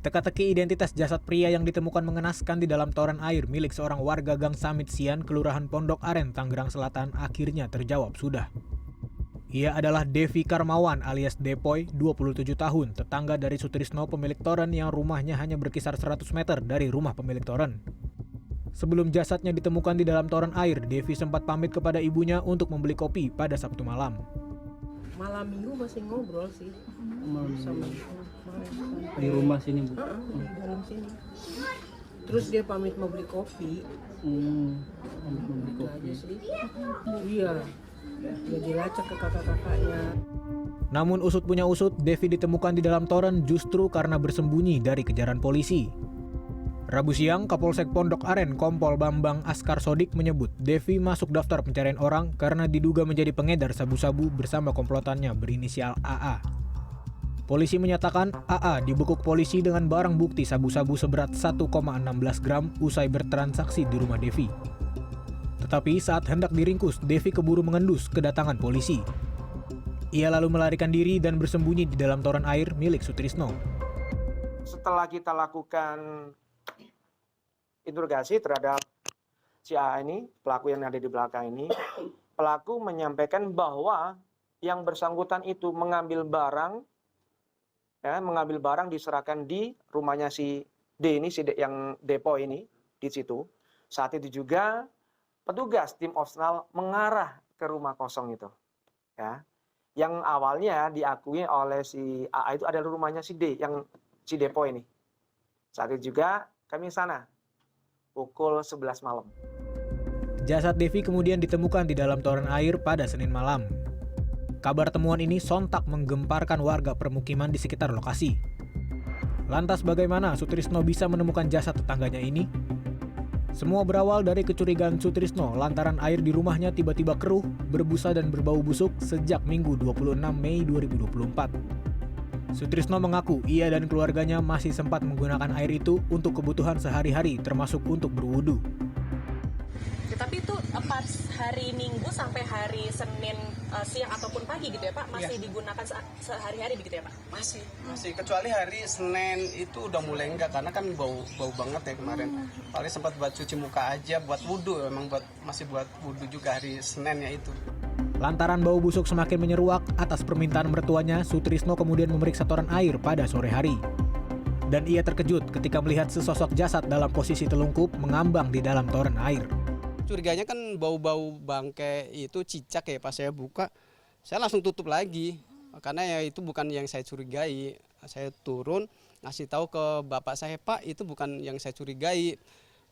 Teka-teki identitas jasad pria yang ditemukan mengenaskan di dalam toren air milik seorang warga Gang Samit Sian, Kelurahan Pondok Aren, Tangerang Selatan akhirnya terjawab sudah. Ia adalah Devi Karmawan alias Depoy, 27 tahun, tetangga dari Sutrisno pemilik toren yang rumahnya hanya berkisar 100 meter dari rumah pemilik toren. Sebelum jasadnya ditemukan di dalam toren air, Devi sempat pamit kepada ibunya untuk membeli kopi pada Sabtu malam. Malam minggu masih ngobrol sih sama di rumah sini, Bu. di dalam sini. Terus dia pamit mau beli kopi. Membeli Itu kopi. aja sih. Iya. Dia dilacak ke kakak-kakaknya. Namun usut punya usut, Devi ditemukan di dalam toren justru karena bersembunyi dari kejaran polisi. Rabu siang, Kapolsek Pondok Aren Kompol Bambang Askar Sodik menyebut Devi masuk daftar pencarian orang karena diduga menjadi pengedar sabu-sabu bersama komplotannya berinisial AA. Polisi menyatakan AA dibekuk polisi dengan barang bukti sabu-sabu seberat 1,16 gram usai bertransaksi di rumah Devi. Tetapi saat hendak diringkus, Devi keburu mengendus kedatangan polisi. Ia lalu melarikan diri dan bersembunyi di dalam toren air milik Sutrisno. Setelah kita lakukan interogasi terhadap si AA ini, pelaku yang ada di belakang ini, pelaku menyampaikan bahwa yang bersangkutan itu mengambil barang diserahkan di rumahnya si D ini, yang Depo ini di situ. Saat itu juga petugas tim opsional mengarah ke rumah kosong itu, ya. Yang awalnya diakui oleh si AA itu adalah rumahnya si D, yang si Depo ini. Saat itu juga kami sana pukul 11 malam. Jasad Devi kemudian ditemukan di dalam toren air pada Senin malam. Kabar temuan ini sontak menggemparkan warga permukiman di sekitar lokasi. Lantas bagaimana Sutrisno bisa menemukan jasad tetangganya ini? Semua berawal dari kecurigaan Sutrisno lantaran air di rumahnya tiba-tiba keruh, berbusa dan berbau busuk sejak Minggu 26 Mei 2024. Sutrisno mengaku ia dan keluarganya masih sempat menggunakan air itu untuk kebutuhan sehari-hari termasuk untuk berwudu. Tapi itu pas hari Minggu sampai hari Senin siang ataupun pagi gitu ya Pak, masih digunakan sehari-hari begitu ya Pak? Masih kecuali hari Senin itu udah mulai enggak karena kan bau banget ya kemarin. Paling sempat buat cuci muka aja, buat wudhu, emang masih buat wudhu juga hari Seninnya itu. Lantaran bau busuk semakin menyeruak, atas permintaan mertuanya, Sutrisno kemudian memeriksa toren air pada sore hari. Dan ia terkejut ketika melihat sesosok jasad dalam posisi telungkup mengambang di dalam toren air. Curiganya kan bau-bau bangkai itu cicak ya, pas saya buka saya langsung tutup lagi karena ya itu bukan yang saya curigai. Saya turun ngasih tahu ke bapak saya, Pak itu bukan yang saya curigai,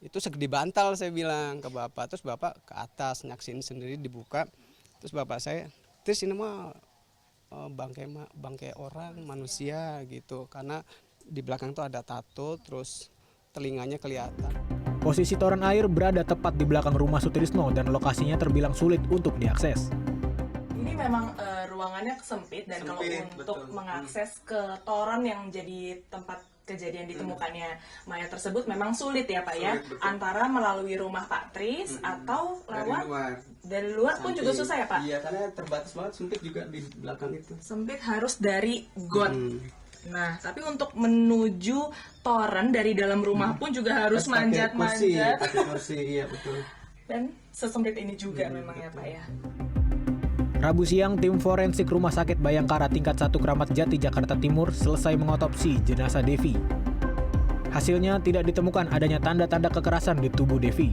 itu segede bantal, saya bilang ke bapak. Terus bapak ke atas nyaksin sendiri dibuka, terus bapak saya, terus ini mah bangkai orang manusia gitu, karena di belakang tuh ada tato, terus telinganya kelihatan. Posisi toren air berada tepat di belakang rumah Sutrisno dan lokasinya terbilang sulit untuk diakses. Ini memang ruangannya sempit dan kalau untuk mengakses ke toren yang menjadi tempat kejadian ditemukannya mayat tersebut memang sulit ya Pak ya? Betul. Antara melalui rumah Pak Tris atau lewat dari luar pun juga susah ya Pak? Iya, karena terbatas banget, sempit juga di belakang itu. Sempit harus dari got. Nah, tapi untuk menuju toren dari dalam rumah pun juga harus manjat-manjat. Pakai kursi, iya betul. Dan sesempit ini juga memang ya Pak ya. Rabu siang, tim forensik Rumah Sakit Bayangkara tingkat 1 Kramat Jati, Jakarta Timur selesai mengotopsi jenazah Devi. Hasilnya tidak ditemukan adanya tanda-tanda kekerasan di tubuh Devi.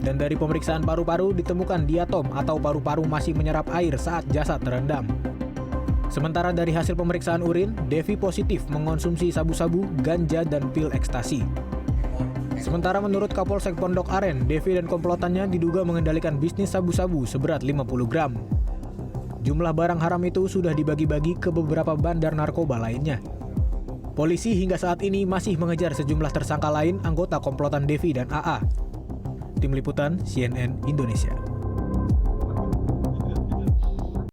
Dan dari pemeriksaan paru-paru ditemukan diatom atau paru-paru masih menyerap air saat jasad terendam. Sementara dari hasil pemeriksaan urin, Devi positif mengonsumsi sabu-sabu, ganja, dan pil ekstasi. Sementara menurut Kapolsek Pondok Aren, Devi dan komplotannya diduga mengendalikan bisnis sabu-sabu seberat 50 gram. Jumlah barang haram itu sudah dibagi-bagi ke beberapa bandar narkoba lainnya. Polisi hingga saat ini masih mengejar sejumlah tersangka lain anggota komplotan Devi dan AA. Tim Liputan CNN Indonesia.